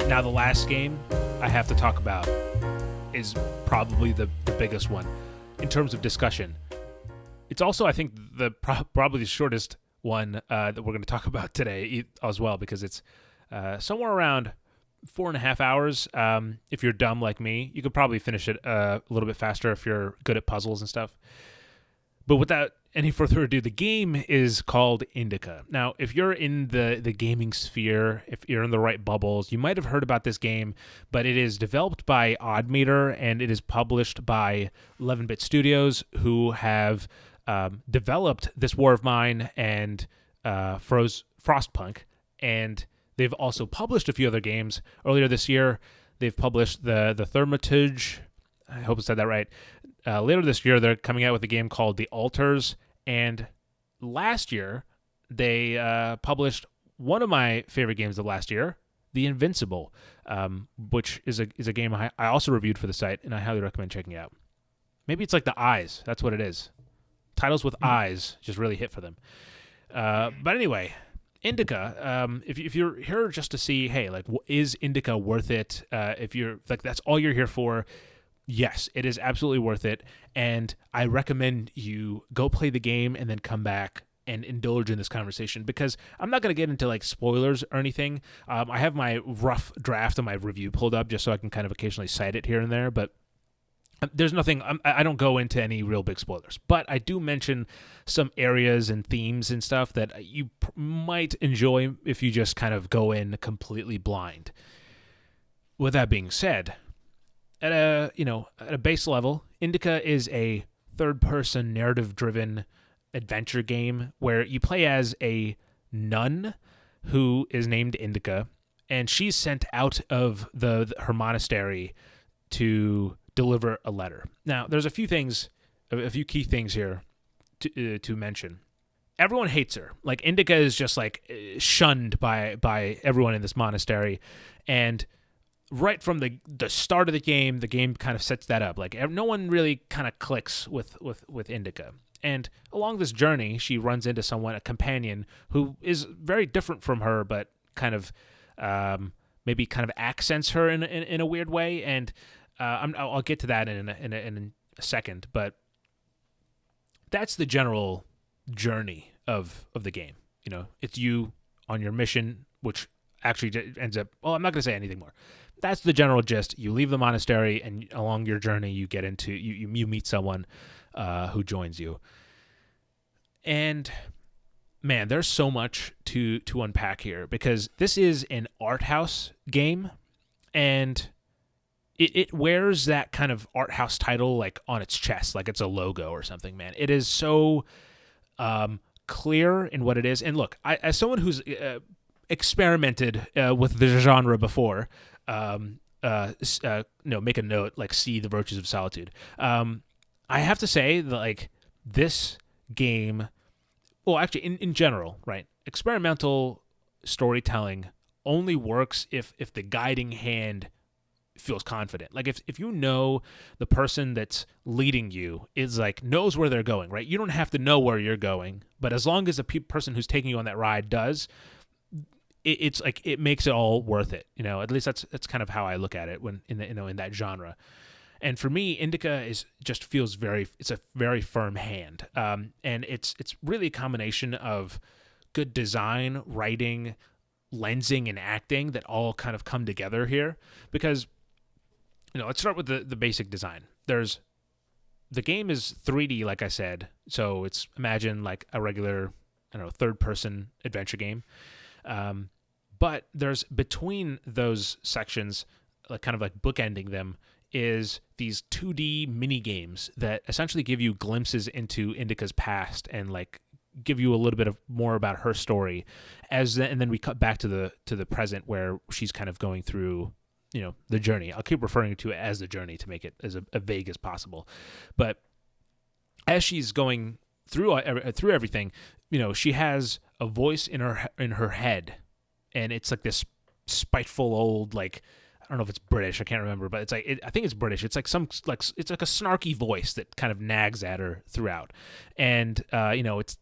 Now, the last game I have to talk about is probably the biggest one in terms of discussion. It's also, I think, probably the shortest one that we're going to talk about today as well, because it's somewhere around 4.5 hours. If you're dumb like me, you could probably finish it a little bit faster if you're good at puzzles and stuff. But without any further ado, the game is called INDIKA. Now, if you're in the gaming sphere, if you're in the right bubbles, you might have heard about this game, but it is developed by Oddmeter, and it is published by 11-Bit Studios, who have developed This War of Mine and Frostpunk, and they've also published a few other games. Earlier this year, they've published the Thermitage. I hope I said that right. Later this year, they're coming out with a game called The Altars, and last year, they published one of my favorite games of last year, The Invincible, which is a game I also reviewed for the site, and I highly recommend checking out. Maybe it's like the eyes. That's what it is. Titles with eyes just really hit for them. But anyway, INDIKA, if you're here just to see, hey, like, is INDIKA worth it? If you're like, that's all you're here for, yes, it is absolutely worth it, and I recommend you go play the game and then come back and indulge in this conversation, because I'm not going to get into like spoilers or anything. I have my rough draft of my review pulled up just so I can kind of occasionally cite it here and there, but there's nothing, I don't go into any real big spoilers, but I do mention some areas and themes and stuff that you might enjoy if you just kind of go in completely blind. With that being said, at a base level, INDIKA is a third-person narrative-driven adventure game where you play as a nun who is named INDIKA, and she's sent out of her monastery to deliver a letter. Now, there's a few key things here to mention. Everyone hates her. Like, INDIKA is just like shunned by everyone in this monastery, and right from the start of the game kind of sets that up. Like, no one really kind of clicks with INDIKA. And along this journey, she runs into a companion who is very different from her, but kind of maybe kind of accents her in a weird way. And I'll get to that in a second. But that's the general journey of the game. You know, it's you on your mission, which actually ends up. Well, I'm not going to say anything more. That's the general gist. You leave the monastery, and along your journey, you get into you meet someone who joins you. And man, there's so much to unpack here, because this is an Arthouse game, and it wears that kind of Arthouse title like on its chest, like it's a logo or something. Man, it is so clear in what it is. And look, as someone who's experimented with the genre before. Make a note, like, see The Virtues of Solitude. I have to say that, like, this game, well, actually, in general, right, experimental storytelling only works if the guiding hand feels confident. Like, if you know the person that's leading you is, like, knows where they're going, right? You don't have to know where you're going, but as long as the person who's taking you on that ride does, it's like it makes it all worth it, you know. At least that's kind of how I look at it when in that genre. And for me, INDIKA feels it's a very firm hand, and it's really a combination of good design, writing, lensing, and acting that all kind of come together here. Because, you know, let's start with the basic design. The game is 3D, like I said, so it's, imagine like a regular, third-person adventure game. But there's, between those sections, like kind of like bookending them, is these 2D mini games that essentially give you glimpses into INDIKA's past and like give you a little bit of more about her story, and then we cut back to the present where she's kind of going through, you know, the journey. I'll keep referring to it as the journey to make it as vague as possible. But as she's going through everything, you know, she has a voice in her head. And it's like this spiteful old, like, I don't know if it's British, I can't remember, but it's like I think it's British. It's like it's like a snarky voice that kind of nags at her throughout. And it's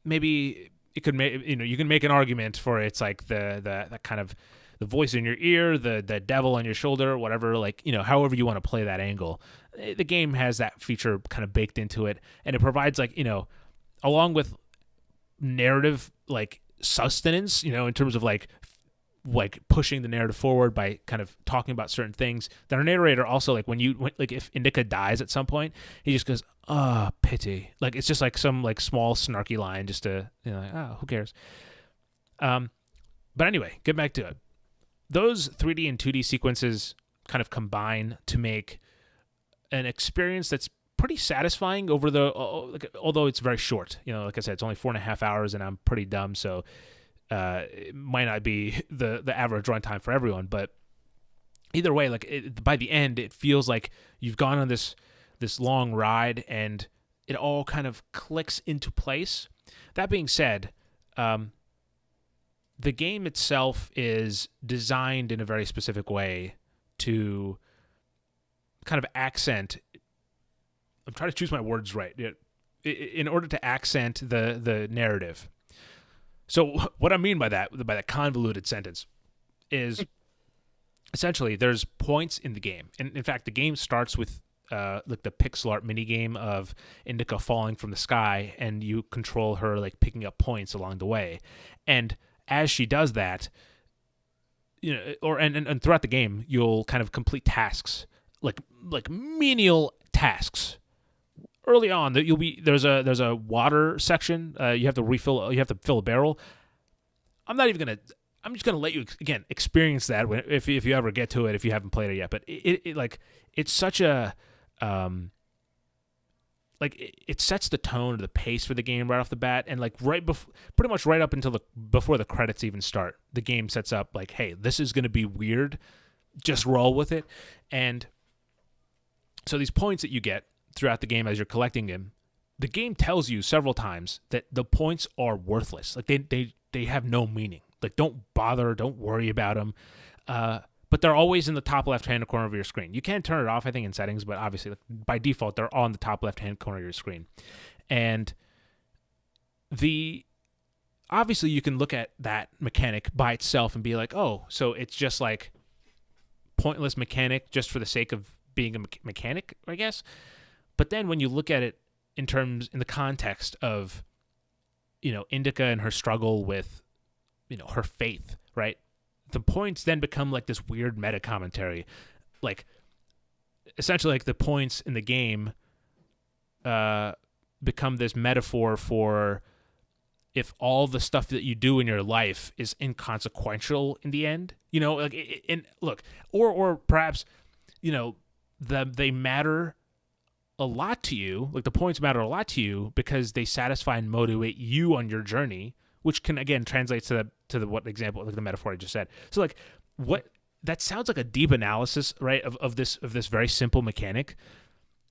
maybe it could make, you can make an argument for it's like the kind of the voice in your ear, the devil on your shoulder, whatever, like, however you want to play that angle. The game has that feature kind of baked into it, and it provides, like, along with narrative, like, sustenance, in terms of like pushing the narrative forward by kind of talking about certain things. That our narrator also, like, like if Indika dies at some point, he just goes, "Oh, pity." Like, it's just like some like small snarky line just to, like, oh, who cares? But anyway, get back to it. Those 3D and 2D sequences kind of combine to make an experience that's pretty satisfying over although it's very short. Like I said, it's only 4.5 hours, and I'm pretty dumb, so it might not be the average runtime for everyone. But either way, like, by the end, it feels like you've gone on this long ride, and it all kind of clicks into place. That being said, the game itself is designed in a very specific way to kind of accent. I'm trying to choose my words right. In order to accent the narrative. So what I mean by that convoluted sentence is essentially there's points in the game. And in fact, the game starts with like the pixel art mini game of Indika falling from the sky, and you control her like picking up points along the way. And as she does that, and throughout the game, you'll kind of complete tasks, like menial tasks. Early on, there's a water section. You have to fill a barrel. I'm just gonna let you again experience that if you ever get to it, if you haven't played it yet. But it's such a it sets the tone or the pace for the game right off the bat, and like pretty much right up until before the credits even start, the game sets up like, hey, this is gonna be weird, just roll with it. And so these points that you get throughout the game as you're collecting them, the game tells you several times that the points are worthless. Like they have no meaning. Like, don't bother, don't worry about them. But they're always in the top left-hand corner of your screen. You can turn it off, I think, in settings, but obviously, like, by default, they're all in the top left-hand corner of your screen. And obviously, you can look at that mechanic by itself and be like, oh, so it's just like pointless mechanic just for the sake of being a mechanic, I guess. But then when you look at it in the context of, Indika and her struggle with, her faith, right? The points then become like this weird meta commentary. Like, essentially, like, the points in the game become this metaphor for if all the stuff that you do in your life is inconsequential in the end, or perhaps, they matter a lot to you, like the points matter a lot to you because they satisfy and motivate you on your journey, which can again translate to what example, like the metaphor I just said. So like, what that sounds like a deep analysis, right, of this very simple mechanic.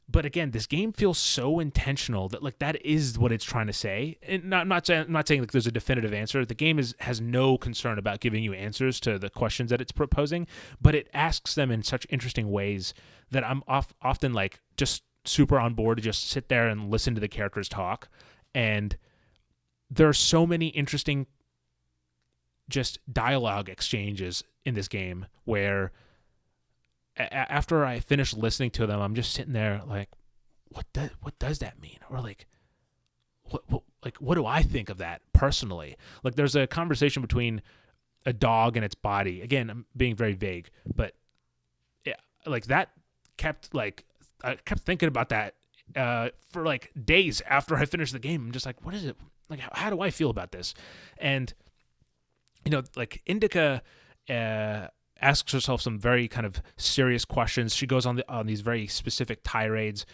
But again, this game feels so intentional that like that is what it's trying to say. And I'm not saying like there's a definitive answer. The game has no concern about giving you answers to the questions that it's proposing, but it asks them in such interesting ways that I'm often like just super on board to just sit there and listen to the characters talk. And there are so many interesting just dialogue exchanges in this game where after I finish listening to them, I'm just sitting there like, what does that mean? Or like, what do I think of that personally? Like, there's a conversation between a dog and its body. Again, I'm being very vague, but yeah, like that I kept thinking about that for like days after I finished the game. I'm just like, what is it? Like, how do I feel about this? And, like, Indika asks herself some very kind of serious questions. She goes on these very specific tirades.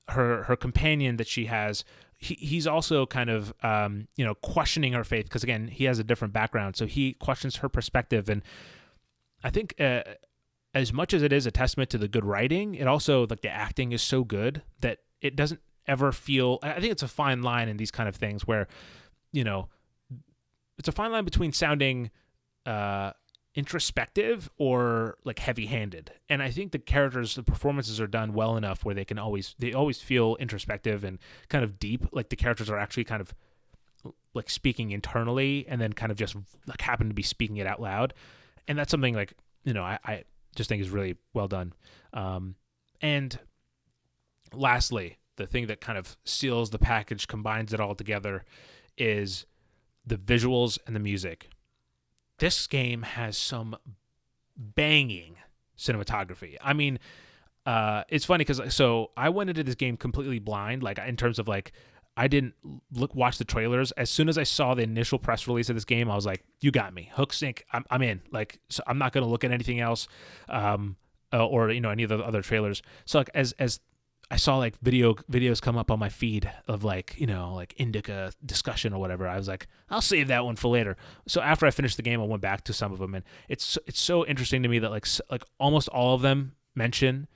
Her companion that she has, he's also kind of, questioning her faith because, again, he has a different background. So he questions her perspective. And I think as much as it is a testament to the good writing, it also, like, the acting is so good that it doesn't ever feel, I think it's a fine line in these kind of things where, it's a fine line between sounding introspective or like heavy-handed. And I think the performances are done well enough where they always feel introspective and kind of deep, like the characters are actually kind of like speaking internally and then kind of just like happen to be speaking it out loud. and that's something like, I just think is really well done. And lastly, the thing that kind of seals the package, combines it all together, is the visuals and the music. This game has some banging cinematography. I mean, it's funny because I went into this game completely blind, like in terms of like I didn't watch the trailers. As soon as I saw the initial press release of this game, I was like, "You got me, hook, sink. I'm in." Like, so I'm not going to look at anything else, or any of the other trailers. So like as I saw like videos come up on my feed of like like INDIKA discussion or whatever, I was like, I'll save that one for later. So after I finished the game, I went back to some of them, and it's so interesting to me that like almost all of them mention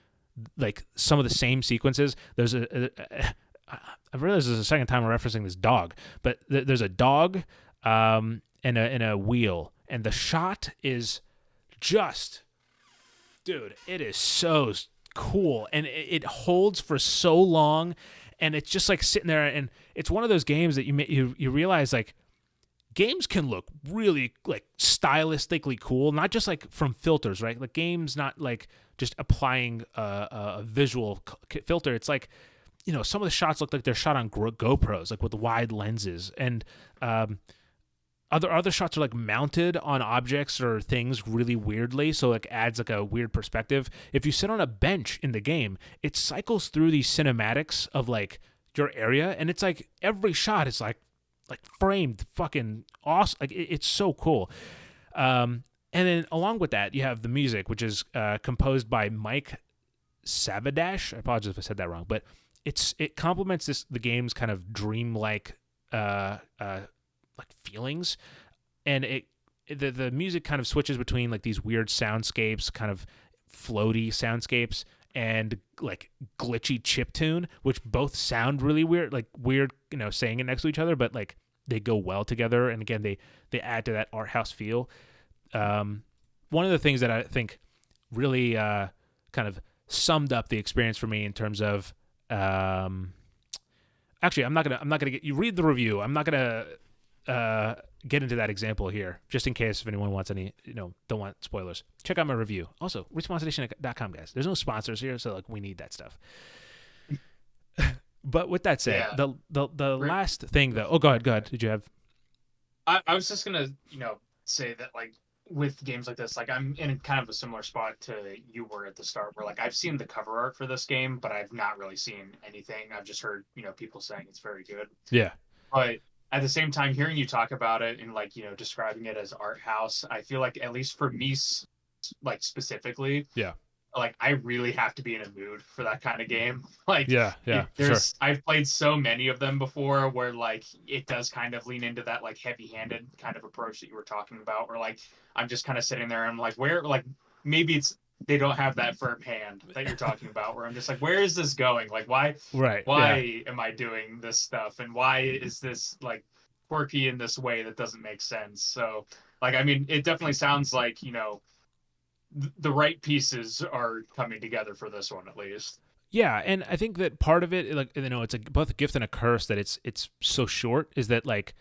like some of the same sequences. There's I realize this is the second time we're referencing this dog, but there's a dog and a wheel, and the shot is just, dude, it is so cool, and it holds for so long, and it's just like sitting there, and it's one of those games that you realize like games can look really like stylistically cool, not just like from filters, right? Like games not like just applying a visual filter. It's like some of the shots look like they're shot on GoPros, like with wide lenses, and other shots are like mounted on objects or things really weirdly, so like adds like a weird perspective. If you sit on a bench in the game, it cycles through these cinematics of like your area, and it's like every shot is like framed fucking awesome. Like it's so cool. And then along with that, you have the music, which is composed by Mike Savadash. I apologize if I said that wrong, but it complements the game's kind of dreamlike like feelings, and the music kind of switches between like these weird soundscapes, kind of floaty soundscapes, and like glitchy chiptune, which both sound really weird, saying it next to each other, but like they go well together. And again, they add to that Arthouse feel. One of the things that I think really kind of summed up the experience for me in terms of actually, I'm not gonna get you read the review. I'm not gonna get into that example here, just in case if anyone wants any, don't want spoilers. Check out my review. Also, responsonation.com, guys. There's no sponsors here, so like we need that stuff. But with that said, the last thing though. Oh, go ahead. Did you have? I was just gonna, say that like with games like this, like I'm in kind of a similar spot to you were at the start, where like I've seen the cover art for this game, but I've not really seen anything. I've just heard, people saying it's very good. Yeah. But at the same time, hearing you talk about it and like, describing it as Arthouse, I feel like at least for me, like specifically, yeah, like I really have to be in a mood for that kind of game. Like, yeah, sure. I've played so many of them before where like it does kind of lean into that like heavy-handed kind of approach that you were talking about, where like I'm just kind of sitting there and I'm like, where, like maybe they don't have that firm hand that you're talking about, where I'm just like, where is this going? Like, why am I doing this stuff? And why is this like quirky in this way that doesn't make sense? So like, I mean, it definitely sounds like, the right pieces are coming together for this one, at least. Yeah. And I think that part of it, like, it's both a gift and a curse that it's so short, is that like,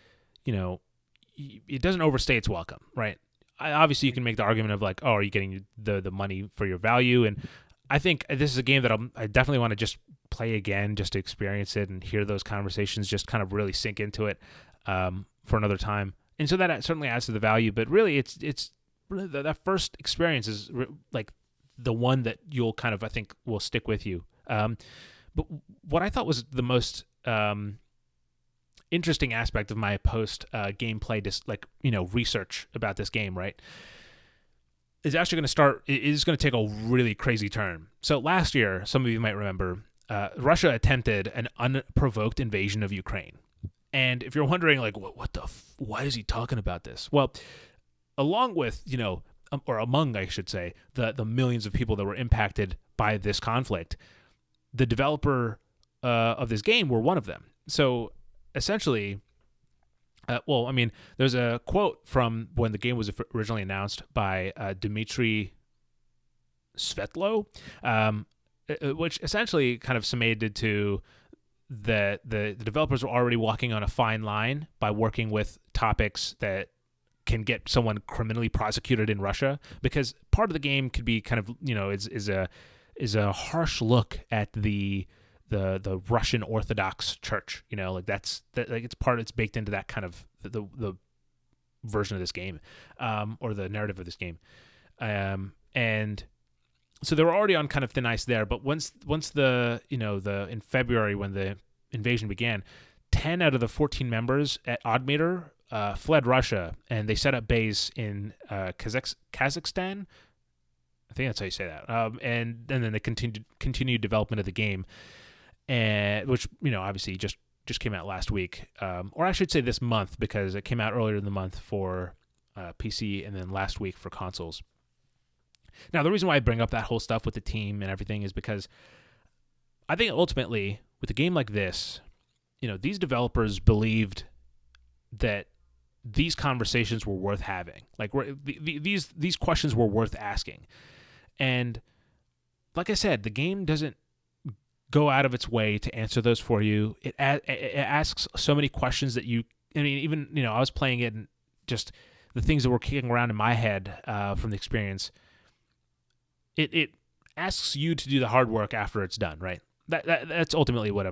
it doesn't overstay its welcome, right? Obviously you can make the argument of like, oh, are you getting the money for your value? And I think this is a game that I definitely want to just play again, just to experience it and hear those conversations, just kind of really sink into it for another time. And so that certainly adds to the value, but really it's really that first experience is like the one that you'll kind of, I think, will stick with you. But what I thought was the most interesting aspect of my post gameplay, just like research about this game, right, is actually going to start. It is going to take a really crazy turn. So last year, some of you might remember, Russia attempted an unprovoked invasion of Ukraine. And if you're wondering, like, why is he talking about this? Well, along with or among, I should say, the millions of people that were impacted by this conflict, the developer of this game were one of them. So essentially, there's a quote from when the game was originally announced by Dmitry Svetlo, which essentially kind of summated to the developers were already walking on a fine line by working with topics that can get someone criminally prosecuted in Russia, because part of the game could be kind of, is a harsh look at the Russian Orthodox Church. Like it's baked into that kind of the version of this game, or the narrative of this game, and so they were already on kind of thin ice there. But once the in February, when the invasion began, 10 out of the 14 members at Oddmeter fled Russia, and they set up base in Kazakhstan. I think that's how you say that. And then they continued development of the game, and which obviously just came out last week, or I should say this month, because it came out earlier in the month for PC, and then last week for consoles. Now, the reason why I bring up that whole stuff with the team and everything is because I think ultimately with a game like this, these developers believed that these conversations were worth having. Like these questions were worth asking. And like I said, the game doesn't go out of its way to answer those for you. It asks so many questions that even I was playing it, and just the things that were kicking around in my head from the experience, it asks you to do the hard work after it's done, right? That's ultimately what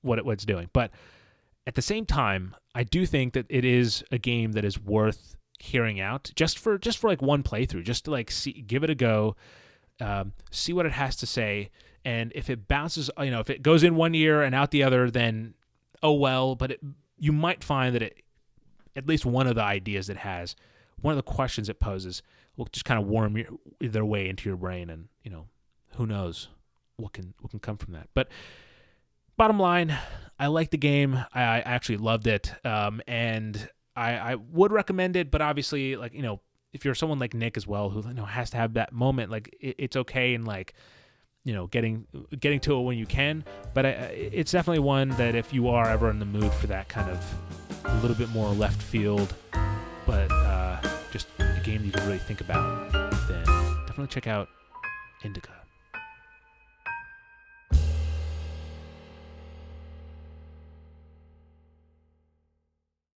it's doing. But at the same time, I do think that it is a game that is worth hearing out just for like one playthrough, just to like give it a go, see what it has to say. And if it bounces, if it goes in one ear and out the other, then oh well. But you might find that at least one of the ideas it has, one of the questions it poses, will just kind of worm their way into your brain, and who knows what can come from that. But bottom line, I like the game. I actually loved it, and I would recommend it. But obviously, like if you're someone like Nick as well, who has to have that moment, like it's okay, and like getting to it when you can. But it's definitely one that if you are ever in the mood for that kind of a little bit more left field, but just a game you can really think about, then definitely check out INDIKA.